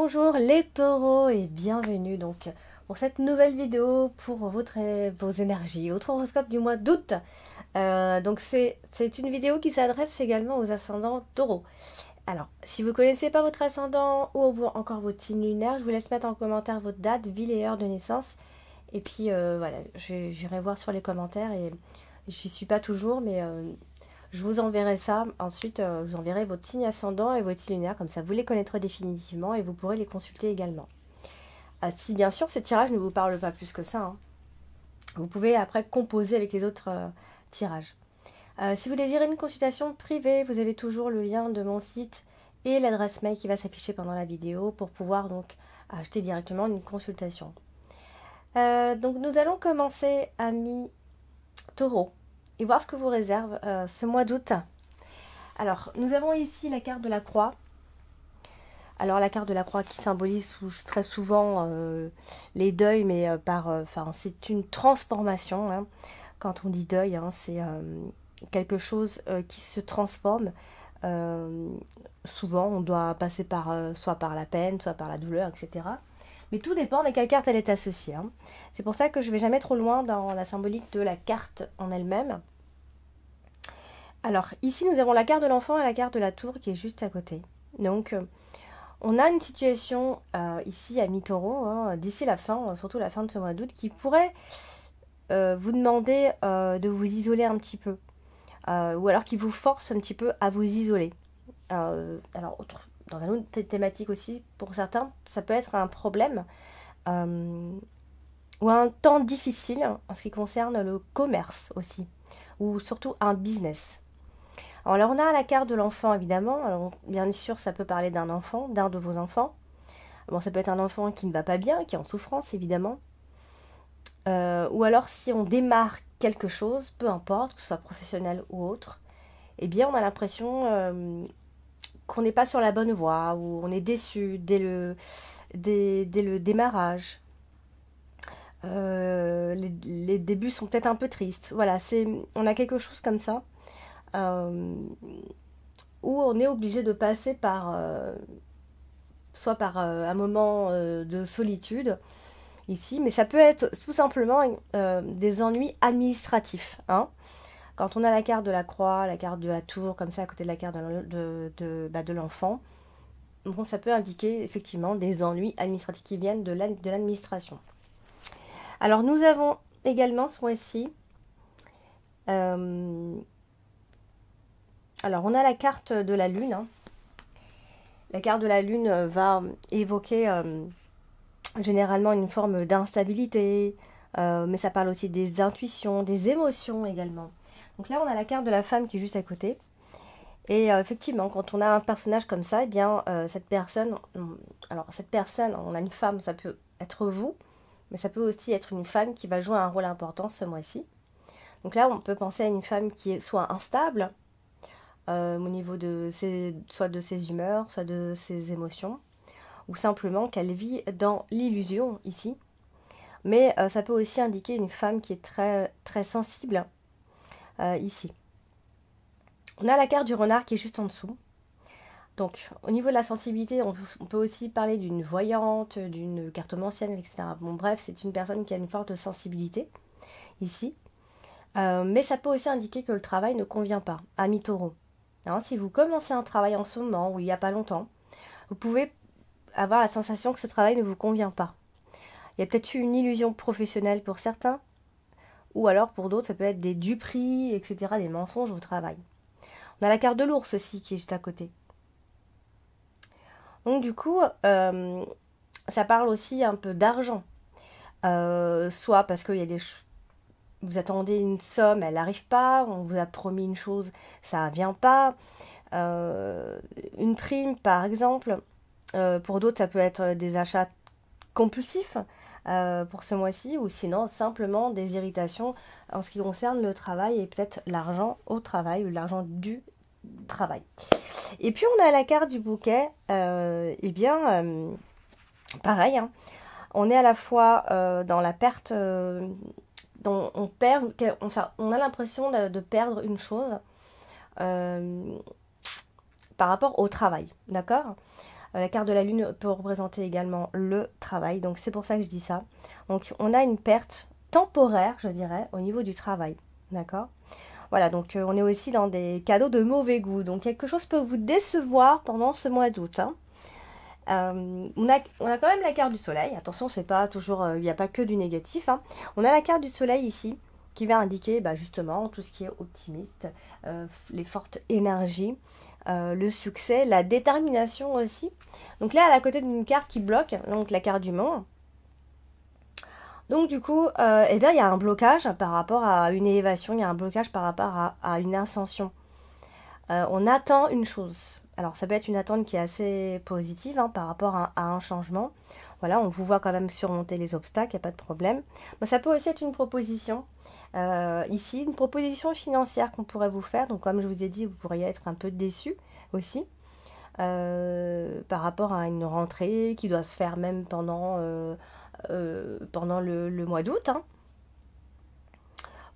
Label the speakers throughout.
Speaker 1: Bonjour les taureaux et bienvenue donc pour cette nouvelle vidéo pour vos énergies, votre horoscope du mois d'août. Donc c'est une vidéo qui s'adresse également aux ascendants taureaux. Alors, si vous ne connaissez pas votre ascendant ou encore votre signe lunaire, je vous laisse mettre en commentaire votre date, ville et heure de naissance. Et puis voilà, j'irai voir sur les commentaires et j'y suis pas toujours, mais je vous enverrai ça. Ensuite, je vous enverrai votre signe ascendant et votre signe lunaire. Comme ça, vous les connaîtrez définitivement et vous pourrez les consulter également. Si bien sûr, ce tirage ne vous parle pas plus que ça, hein. Vous pouvez après composer avec les autres tirages. Si vous désirez une consultation privée, vous avez toujours le lien de mon site et l'adresse mail qui va s'afficher pendant la vidéo pour pouvoir donc acheter directement une consultation. Donc nous allons commencer, amis taureaux, et voir ce que vous réserve ce mois d'août. Alors, nous avons ici la carte de la croix. Alors, la carte de la croix qui symbolise très souvent les deuils, mais c'est une transformation, hein. Quand on dit deuil, hein, c'est quelque chose qui se transforme. Souvent, on doit passer soit par la peine, soit par la douleur, etc. Mais tout dépend avec quelle carte elle est associée, hein. C'est pour ça que je ne vais jamais trop loin dans la symbolique de la carte en elle-même. Alors, ici, nous avons la carte de l'enfant et la carte de la tour qui est juste à côté. Donc, on a une situation ici à mi-taureau, hein, d'ici la fin, surtout la fin de ce mois d'août, qui pourrait vous demander de vous isoler un petit peu. Ou alors qui vous force un petit peu à vous isoler. Alors, dans une autre thématique aussi, pour certains, ça peut être un problème ou un temps difficile en ce qui concerne le commerce aussi, ou surtout un business. Alors on a la carte de l'enfant évidemment, alors, bien sûr ça peut parler d'un enfant, d'un de vos enfants. Bon, ça peut être un enfant qui ne va pas bien, qui est en souffrance évidemment. Ou alors si on démarre quelque chose, peu importe, que ce soit professionnel ou autre, eh bien on a l'impression qu'on n'est pas sur la bonne voie, ou on est déçu dès le démarrage. Les débuts sont peut-être un peu tristes. Voilà, on a quelque chose comme ça. Où on est obligé de passer soit par un moment de solitude ici, mais ça peut être tout simplement des ennuis administratifs, hein. Quand on a la carte de la croix, la carte de la tour, comme ça à côté de la carte de l'enfant, bon, ça peut indiquer effectivement des ennuis administratifs qui viennent de l'administration. Alors nous avons également ce mois-ci alors, on a la carte de la lune, hein. La carte de la lune va évoquer généralement une forme d'instabilité, mais ça parle aussi des intuitions, des émotions également. Donc là, on a la carte de la femme qui est juste à côté. Et effectivement, quand on a un personnage comme ça, eh bien, cette personne, on a une femme, ça peut être vous, mais ça peut aussi être une femme qui va jouer un rôle important ce mois-ci. Donc là, on peut penser à une femme qui est soit instable, au niveau soit de ses humeurs, soit de ses émotions, ou simplement qu'elle vit dans l'illusion ici. Mais ça peut aussi indiquer une femme qui est très, très sensible ici. On a la carte du renard qui est juste en dessous. Donc au niveau de la sensibilité, on peut aussi parler d'une voyante, d'une cartomancienne, etc. Bon bref, c'est une personne qui a une forte sensibilité ici. Mais ça peut aussi indiquer que le travail ne convient pas à mi-taureau. Hein, si vous commencez un travail en ce moment ou il n'y a pas longtemps, vous pouvez avoir la sensation que ce travail ne vous convient pas. Il y a peut-être eu une illusion professionnelle pour certains, ou alors pour d'autres, ça peut être des duperies, etc., des mensonges au travail. On a la carte de l'ours aussi qui est juste à côté. Donc du coup, ça parle aussi un peu d'argent. Soit parce qu'il y a vous attendez une somme, elle n'arrive pas, on vous a promis une chose, ça ne vient pas. Une prime, par exemple. Pour d'autres, ça peut être des achats compulsifs pour ce mois-ci, ou sinon simplement des irritations en ce qui concerne le travail et peut-être l'argent au travail ou l'argent du travail. Et puis on a la carte du bouquet. Eh bien, pareil, hein, on est à la fois dans la perte, dont on perd, enfin, on a l'impression de perdre une chose par rapport au travail, d'accord ? La carte de la lune peut représenter également le travail, donc c'est pour ça que je dis ça. Donc on a une perte temporaire, je dirais, au niveau du travail, d'accord? Voilà, donc on est aussi dans des cadeaux de mauvais goût, donc quelque chose peut vous décevoir pendant ce mois d'août, hein. On a quand même la carte du soleil. Attention, c'est pas toujours, il n'y a pas que du négatif, hein. On a la carte du soleil ici qui va indiquer justement tout ce qui est optimiste, les fortes énergies, le succès, la détermination aussi. Donc là, à la côté d'une carte qui bloque, donc la carte du monde. Donc du coup, eh bien, il y a un blocage par rapport à une élévation, il y a un blocage par rapport à une ascension. On attend une chose. Alors ça peut être une attente qui est assez positive, hein, par rapport à un changement. Voilà, on vous voit quand même surmonter les obstacles, il n'y a pas de problème. Mais ça peut aussi être une proposition. Ici, une proposition financière qu'on pourrait vous faire. Donc comme je vous ai dit, vous pourriez être un peu déçu aussi. Par rapport à une rentrée qui doit se faire même pendant le mois d'août, hein.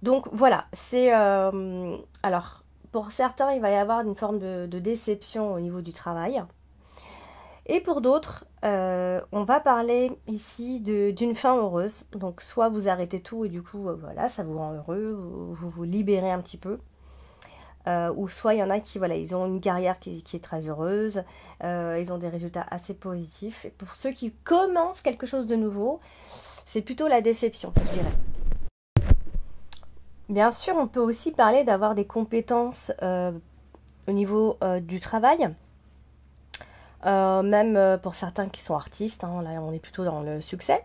Speaker 1: Donc voilà, c'est... alors, pour certains, il va y avoir une forme de déception au niveau du travail. Et pour d'autres, on va parler ici d'une fin heureuse. Donc soit vous arrêtez tout et du coup, voilà, ça vous rend heureux, vous vous libérez un petit peu. Ou soit il y en a qui, voilà, ils ont une carrière qui est très heureuse, ils ont des résultats assez positifs. Et pour ceux qui commencent quelque chose de nouveau, c'est plutôt la déception, je dirais. Bien sûr, on peut aussi parler d'avoir des compétences au niveau du travail, même pour certains qui sont artistes, hein, là on est plutôt dans le succès.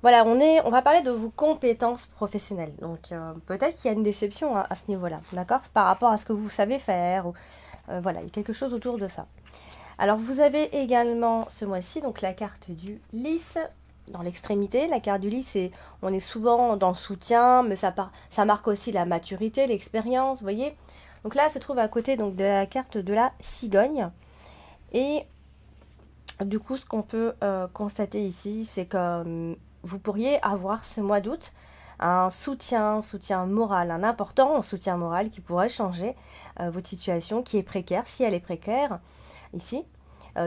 Speaker 1: Voilà, on va parler de vos compétences professionnelles. Donc peut-être qu'il y a une déception à ce niveau-là, d'accord? Par rapport à ce que vous savez faire. Ou, voilà, il y a quelque chose autour de ça. Alors vous avez également ce mois-ci donc la carte du lys dans l'extrémité. La carte du lys, on est souvent dans le soutien, mais ça marque aussi la maturité, l'expérience, vous voyez. Donc là, elle se trouve à côté donc, de la carte de la cigogne. Et du coup, ce qu'on peut constater ici, c'est que vous pourriez avoir ce mois d'août un soutien moral, un important soutien moral qui pourrait changer votre situation qui est précaire, si elle est précaire, ici.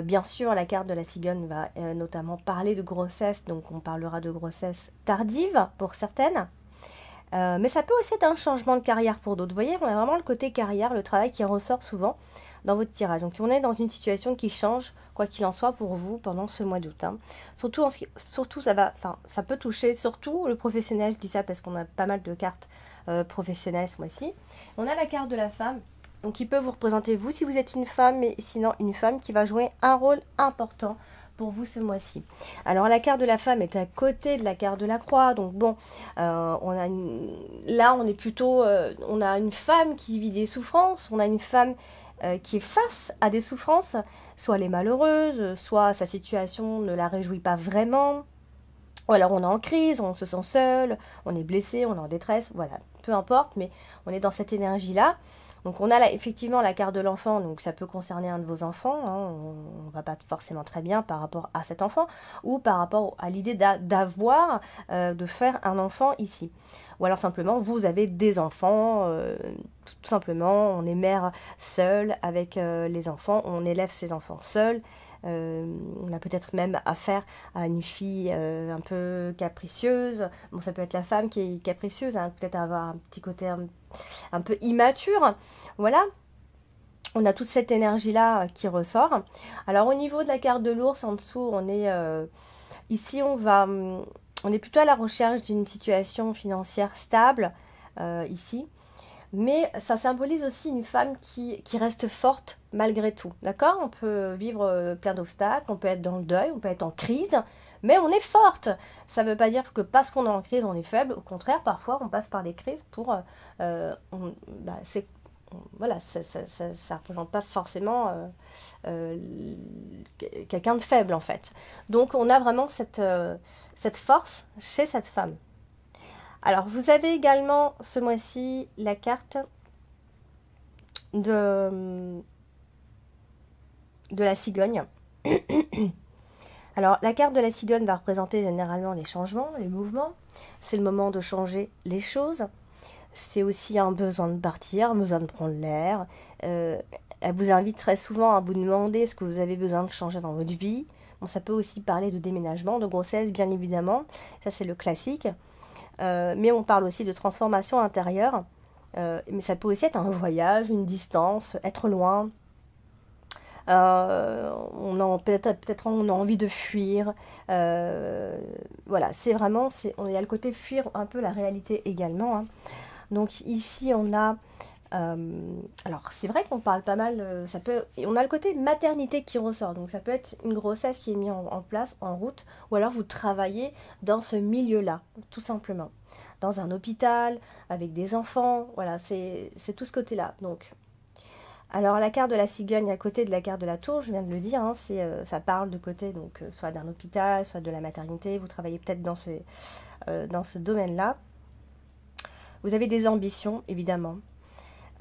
Speaker 1: Bien sûr, la carte de la cigogne va notamment parler de grossesse, donc on parlera de grossesse tardive pour certaines. Mais ça peut aussi être un changement de carrière pour d'autres. Vous voyez, on a vraiment le côté carrière, le travail qui ressort souvent dans votre tirage. Donc on est dans une situation qui change, quoi qu'il en soit, pour vous pendant ce mois d'août, hein. Surtout ça peut toucher surtout le professionnel, je dis ça parce qu'on a pas mal de cartes professionnelles ce mois-ci. On a la carte de la femme, donc qui peut vous représenter vous si vous êtes une femme, mais sinon une femme qui va jouer un rôle important pour vous ce mois-ci. Alors la carte de la femme est à côté de la carte de la croix, donc bon, là on est plutôt, on a une femme qui vit des souffrances, on a une femme qui est face à des souffrances, soit elle est malheureuse, soit sa situation ne la réjouit pas vraiment, ou alors on est en crise, on se sent seul, on est blessé, on est en détresse, voilà, peu importe, mais on est dans cette énergie-là. Donc on a effectivement la carte de l'enfant, donc ça peut concerner un de vos enfants, hein, on ne va pas forcément très bien par rapport à cet enfant, ou par rapport à l'idée d'avoir, de faire un enfant ici. Ou alors simplement, vous avez des enfants, tout simplement, on est mère seule avec les enfants, on élève ses enfants seuls. On a peut-être même affaire à une fille un peu capricieuse. Bon, ça peut être la femme qui est capricieuse, hein, peut-être avoir un petit côté un peu immature. Voilà. On a toute cette énergie-là qui ressort. Alors au niveau de la carte de l'ours, en dessous, on est ici, on est plutôt à la recherche d'une situation financière stable, ici. Mais ça symbolise aussi une femme qui reste forte malgré tout, d'accord? On peut vivre plein d'obstacles, on peut être dans le deuil, on peut être en crise, mais on est forte. Ça ne veut pas dire que parce qu'on est en crise, on est faible. Au contraire, parfois, on passe par des crises pour... voilà, ça ne représente pas forcément quelqu'un de faible, en fait. Donc, on a vraiment cette force chez cette femme. Alors, vous avez également ce mois-ci la carte de la cigogne. Alors, la carte de la cigogne va représenter généralement les changements, les mouvements. C'est le moment de changer les choses. C'est aussi un besoin de partir, un besoin de prendre l'air. Elle vous invite très souvent à vous demander ce que vous avez besoin de changer dans votre vie. Bon, ça peut aussi parler de déménagement, de grossesse, bien évidemment. Ça, c'est le classique. Mais on parle aussi de transformation intérieure. Mais ça peut aussi être un voyage, une distance, être loin. Peut-être on a envie de fuir. Voilà, c'est vraiment, il y a le côté fuir un peu la réalité également, hein. Donc ici on a, alors c'est vrai qu'on parle pas mal, on a le côté maternité qui ressort. Donc ça peut être une grossesse qui est mise en place, en route, ou alors vous travaillez dans ce milieu-là, tout simplement, dans un hôpital avec des enfants. Voilà, c'est tout ce côté-là. Donc alors la carte de la cigogne à côté de la carte de la tour, je viens de le dire, hein, ça parle de côté donc soit d'un hôpital, soit de la maternité. Vous travaillez peut-être dans ce domaine-là. Vous avez des ambitions, évidemment.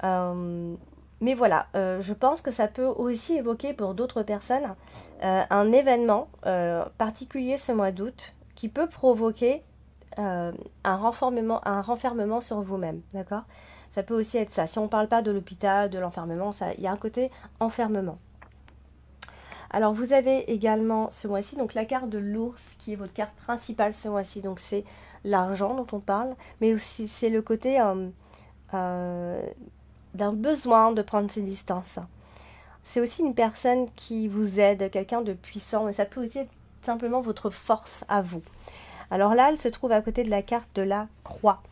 Speaker 1: Mais voilà, je pense que ça peut aussi évoquer pour d'autres personnes un événement particulier ce mois d'août qui peut provoquer un renfermement sur vous-même, d'accord? Ça peut aussi être ça. Si on ne parle pas de l'hôpital, de l'enfermement, il y a un côté enfermement. Alors vous avez également ce mois-ci, donc la carte de l'ours qui est votre carte principale ce mois-ci. Donc c'est l'argent dont on parle, mais aussi c'est le côté d'un besoin de prendre ses distances. C'est aussi une personne qui vous aide, quelqu'un de puissant, mais ça peut aussi être simplement votre force à vous. Alors là, elle se trouve à côté de la carte de la croix.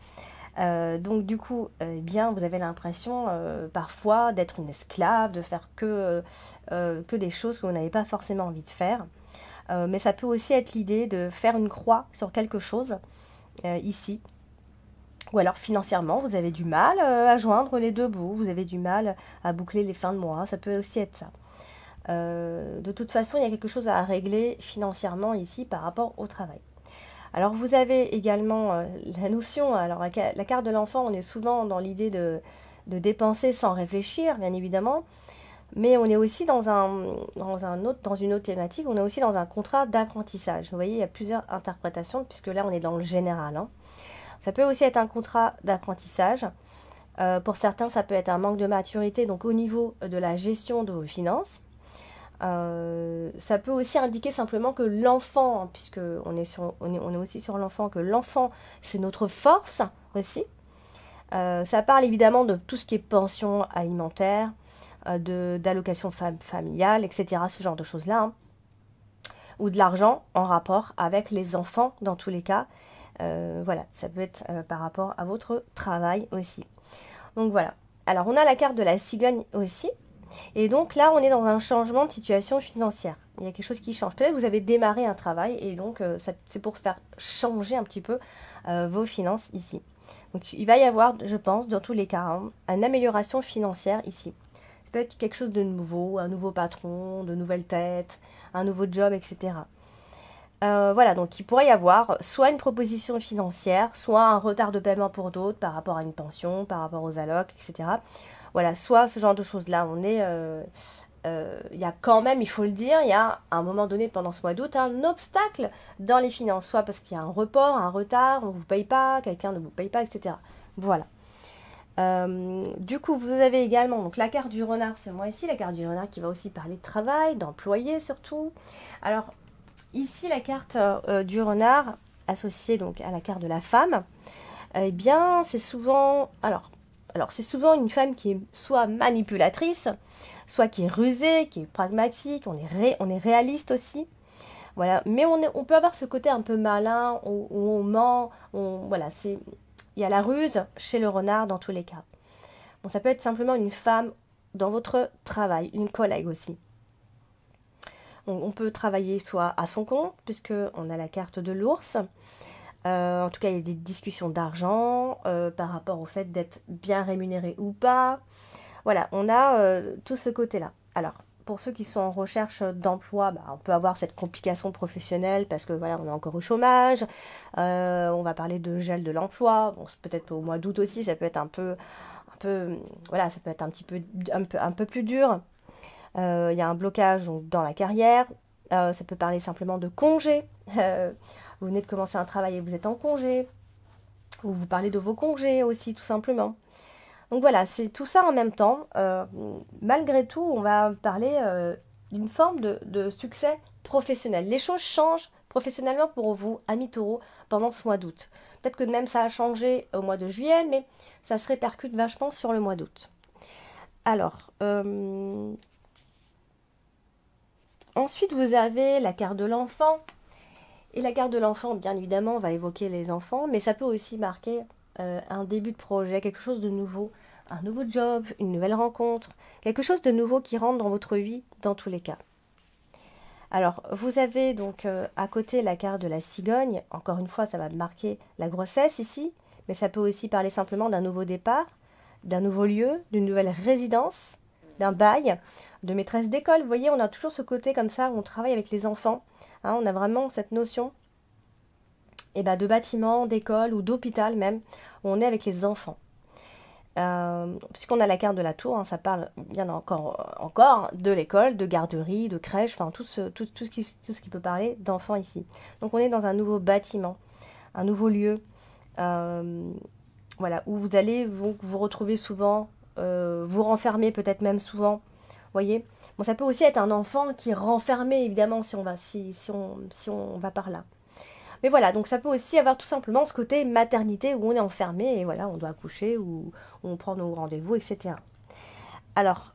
Speaker 1: Donc du coup, eh bien, vous avez l'impression parfois d'être une esclave, de faire que des choses que vous n'avez pas forcément envie de faire. Mais ça peut aussi être l'idée de faire une croix sur quelque chose ici. Ou alors financièrement, vous avez du mal à joindre les deux bouts, vous avez du mal à boucler les fins de mois, ça peut aussi être ça. De toute façon, il y a quelque chose à régler financièrement ici par rapport au travail. Alors vous avez également la notion, alors la carte de l'enfant, on est souvent dans l'idée de dépenser sans réfléchir, bien évidemment, mais on est aussi dans une autre thématique, on est aussi dans un contrat d'apprentissage. Vous voyez, il y a plusieurs interprétations, puisque là on est dans le général, hein. Ça peut aussi être un contrat d'apprentissage. Pour certains, ça peut être un manque de maturité, donc au niveau de la gestion de vos finances. Ça peut aussi indiquer simplement que l'enfant, puisque on est aussi sur l'enfant, que l'enfant c'est notre force aussi. Ça parle évidemment de tout ce qui est pension alimentaire, d'allocation familiale, etc. Ce genre de choses-là, hein. Ou de l'argent en rapport avec les enfants dans tous les cas. Voilà, ça peut être par rapport à votre travail aussi. Donc voilà. Alors on a la carte de la cigogne aussi. Et donc là, on est dans un changement de situation financière. Il y a quelque chose qui change. Peut-être que vous avez démarré un travail et donc c'est pour faire changer un petit peu vos finances ici. Donc il va y avoir, je pense, dans tous les cas, hein, une amélioration financière ici. Ça peut être quelque chose de nouveau, un nouveau patron, de nouvelles têtes, un nouveau job, etc. Voilà, donc il pourrait y avoir soit une proposition financière, soit un retard de paiement pour d'autres par rapport à une pension, par rapport aux allocs, etc. Voilà, soit ce genre de choses-là. Il y a quand même, il faut le dire, il y a à un moment donné pendant ce mois d'août un obstacle dans les finances, soit parce qu'il y a un report, un retard, on ne vous paye pas, quelqu'un ne vous paye pas, etc. Voilà. Du coup, vous avez également donc, la carte du renard ce mois-ci, la carte du renard qui va aussi parler de travail, d'employé surtout. Alors, ici, la carte du renard, associée donc à la carte de la femme, eh bien, c'est souvent... Alors c'est souvent une femme qui est soit manipulatrice, soit qui est rusée, qui est pragmatique, on est réaliste aussi. Voilà, mais on peut avoir ce côté un peu malin, où on ment, voilà, il y a la ruse chez le renard dans tous les cas. Bon, ça peut être simplement une femme dans votre travail, une collègue aussi. On peut travailler soit à son compte, puisqu'on a la carte de l'ours. En tout cas, il y a des discussions d'argent par rapport au fait d'être bien rémunéré ou pas. Voilà, on a tout ce côté-là. Alors, pour ceux qui sont en recherche d'emploi, on peut avoir cette complication professionnelle parce que voilà, on est encore au chômage. On va parler de gel de l'emploi. Bon, peut-être au mois d'août aussi, ça peut être un peu, voilà, ça peut être un peu plus dur. Il y a un blocage donc, dans la carrière. Ça peut parler simplement de congé. Vous venez de commencer un travail et vous êtes en congé. Ou vous parlez de vos congés aussi, tout simplement. Donc voilà, c'est tout ça en même temps. Malgré tout, on va parler d'une forme de succès professionnel. Les choses changent professionnellement pour vous, amis taureaux, pendant ce mois d'août. Peut-être que même ça a changé au mois de juillet, mais ça se répercute vachement sur le mois d'août. Alors, ensuite vous avez la carte de l'enfant. Et la carte de l'enfant, bien évidemment, va évoquer les enfants, mais ça peut aussi marquer un début de projet, quelque chose de nouveau, un nouveau job, une nouvelle rencontre, quelque chose de nouveau qui rentre dans votre vie dans tous les cas. Alors, vous avez donc à côté la carte de la cigogne. Encore une fois, ça va marquer la grossesse ici, mais ça peut aussi parler simplement d'un nouveau départ, d'un nouveau lieu, d'une nouvelle résidence, d'un bail, de maîtresse d'école. Vous voyez, on a toujours ce côté comme ça où on travaille avec les enfants. Hein, on a vraiment cette notion de bâtiment, d'école ou d'hôpital même, où on est avec les enfants. Puisqu'on a la carte de la tour, hein, ça parle bien encore de l'école, de garderie, de crèche, enfin tout ce qui peut parler d'enfants ici. Donc on est dans un nouveau bâtiment, un nouveau lieu, voilà, où vous allez vous retrouver souvent, vous renfermer peut-être même souvent, voyez. Bon, ça peut aussi être un enfant qui est renfermé, évidemment, si on va par là. Mais voilà, donc ça peut aussi avoir tout simplement ce côté maternité où on est enfermé et voilà, on doit accoucher ou on prend nos rendez-vous, etc. Alors,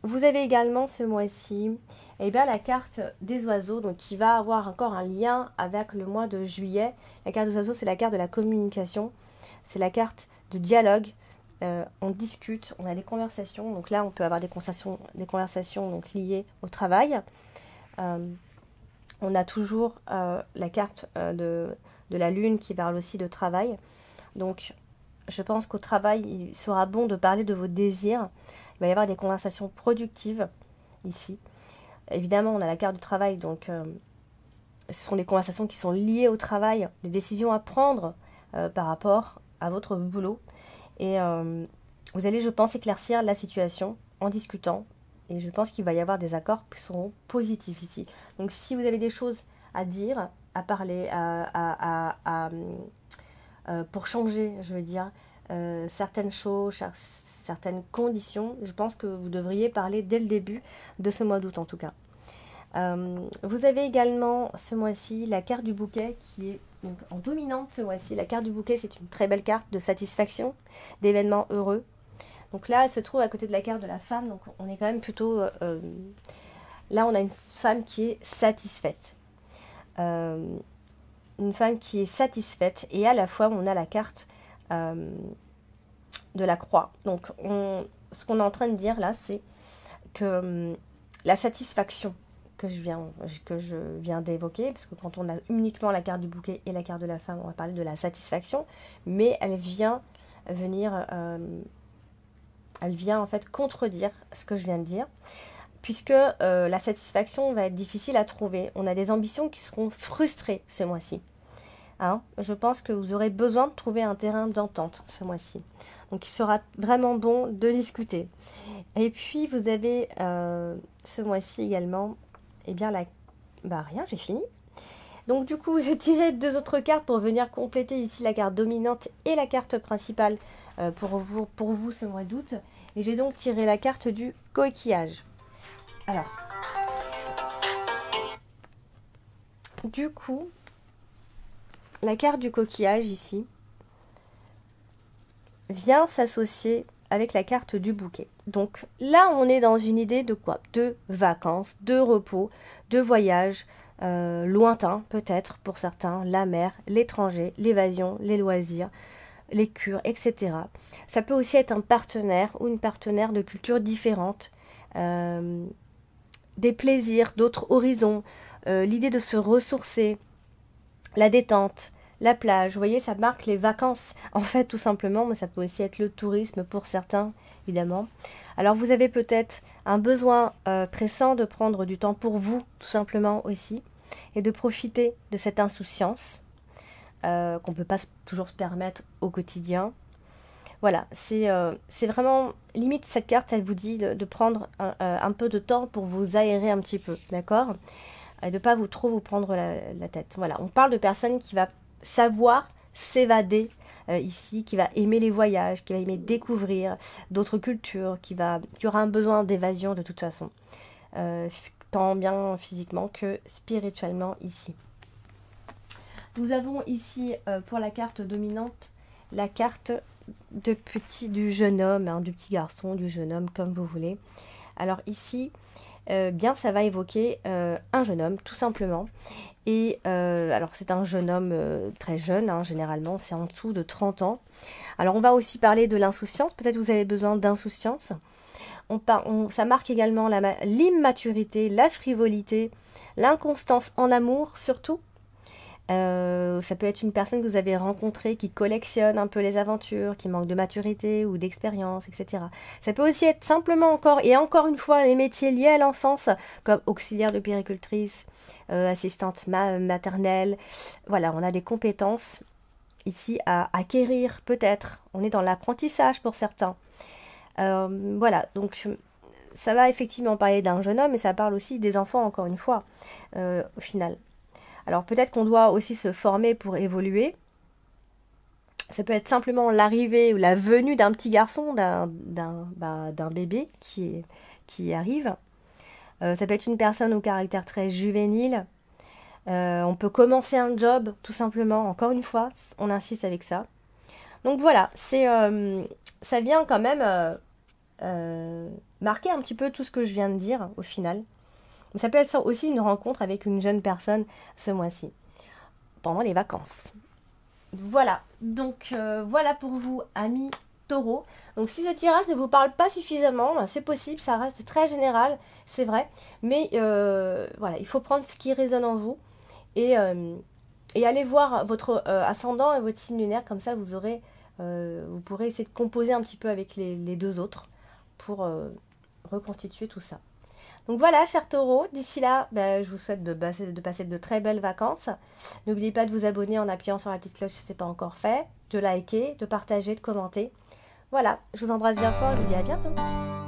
Speaker 1: vous avez également ce mois-ci la carte des oiseaux, donc qui va avoir encore un lien avec le mois de juillet. La carte des oiseaux, c'est la carte de la communication, c'est la carte de dialogue. On discute, on a des conversations, donc là on peut avoir des conversations donc, liées au travail. On a toujours la carte de la lune qui parle aussi de travail. Donc, je pense qu'au travail, il sera bon de parler de vos désirs. Il va y avoir des conversations productives ici. Évidemment, on a la carte du travail, donc ce sont des conversations qui sont liées au travail, des décisions à prendre par rapport à votre boulot. Et vous allez, je pense, éclaircir la situation en discutant. Et je pense qu'il va y avoir des accords qui seront positifs ici. Donc si vous avez des choses à dire, à parler, pour changer, je veux dire, certaines choses, certaines conditions, je pense que vous devriez parler dès le début de ce mois d'août en tout cas. Vous avez également ce mois-ci la carte du bouquet qui est donc en dominante ce mois-ci. La carte du bouquet, c'est une très belle carte de satisfaction, d'événements heureux. Donc là, elle se trouve à côté de la carte de la femme. Donc on est quand même plutôt... là, on a une femme qui est satisfaite. Une femme qui est satisfaite. Et à la fois, on a la carte de la croix. Donc ce qu'on est en train de dire là, c'est que la satisfaction que je viens d'évoquer, parce que quand on a uniquement la carte du bouquet et la carte de la femme, on va parler de la satisfaction, mais elle vient en fait contredire ce que je viens de dire, puisque la satisfaction va être difficile à trouver. On a des ambitions qui seront frustrées ce mois-ci. Hein, je pense que vous aurez besoin de trouver un terrain d'entente ce mois-ci. Donc il sera vraiment bon de discuter. Et puis vous avez ce mois-ci également, rien, j'ai fini. Donc du coup, j'ai tiré 2 autres cartes pour venir compléter ici la carte dominante et la carte principale pour vous ce mois d'août. Et j'ai donc tiré la carte du coquillage. Alors, du coup, la carte du coquillage ici vient s'associer avec la carte du bouquet. Donc là, on est dans une idée de quoi? De vacances, de repos, de voyage lointain peut-être pour certains, la mer, l'étranger, l'évasion, les loisirs, les cures, etc. Ça peut aussi être un partenaire ou une partenaire de cultures différentes, des plaisirs, d'autres horizons, l'idée de se ressourcer, la détente, la plage, vous voyez, ça marque les vacances, en fait, tout simplement, mais ça peut aussi être le tourisme pour certains, évidemment. Alors, vous avez peut-être un besoin pressant de prendre du temps pour vous, tout simplement aussi, et de profiter de cette insouciance qu'on ne peut pas toujours se permettre au quotidien. Voilà, c'est vraiment, limite, cette carte, elle vous dit de prendre un peu de temps pour vous aérer un petit peu, d'accord? Et de ne pas trop vous prendre la tête. Voilà, on parle de personnes qui va savoir s'évader ici, qui va aimer les voyages, qui va aimer découvrir d'autres cultures, qui aura un besoin d'évasion de toute façon, tant bien physiquement que spirituellement ici. Nous avons ici, pour la carte dominante, la carte du jeune homme, hein, du petit garçon, du jeune homme, comme vous voulez. Alors ici, bien ça va évoquer un jeune homme, tout simplement. Et alors c'est un jeune homme très jeune, hein, généralement, c'est en dessous de 30 ans. Alors on va aussi parler de l'insouciance, peut-être vous avez besoin d'insouciance. Ça marque également l'immaturité, la frivolité, l'inconstance en amour surtout. Ça peut être une personne que vous avez rencontrée qui collectionne un peu les aventures, qui manque de maturité ou d'expérience, etc. Ça peut aussi être simplement encore une fois les métiers liés à l'enfance, comme auxiliaire de puéricultrice, assistante maternelle. Voilà, on a des compétences ici à acquérir peut-être. On est dans l'apprentissage pour certains. Voilà, donc ça va effectivement parler d'un jeune homme, mais ça parle aussi des enfants encore une fois, au final. Alors peut-être qu'on doit aussi se former pour évoluer. Ça peut être simplement l'arrivée ou la venue d'un petit garçon, d'un bébé qui arrive. Ça peut être une personne au caractère très juvénile. On peut commencer un job, tout simplement. Encore une fois, on insiste avec ça. Donc voilà, ça vient quand même marquer un petit peu tout ce que je viens de dire au final. Ça peut être aussi une rencontre avec une jeune personne ce mois-ci, pendant les vacances. Voilà, donc voilà pour vous, amis taureaux. Donc si ce tirage ne vous parle pas suffisamment, c'est possible, ça reste très général, c'est vrai. Mais voilà, il faut prendre ce qui résonne en vous et aller voir votre ascendant et votre signe lunaire, comme ça vous pourrez essayer de composer un petit peu avec les deux autres pour reconstituer tout ça. Donc voilà, chers taureaux, d'ici là, je vous souhaite de passer de très belles vacances. N'oubliez pas de vous abonner en appuyant sur la petite cloche si ce n'est pas encore fait, de liker, de partager, de commenter. Voilà, je vous embrasse bien fort et je vous dis à bientôt.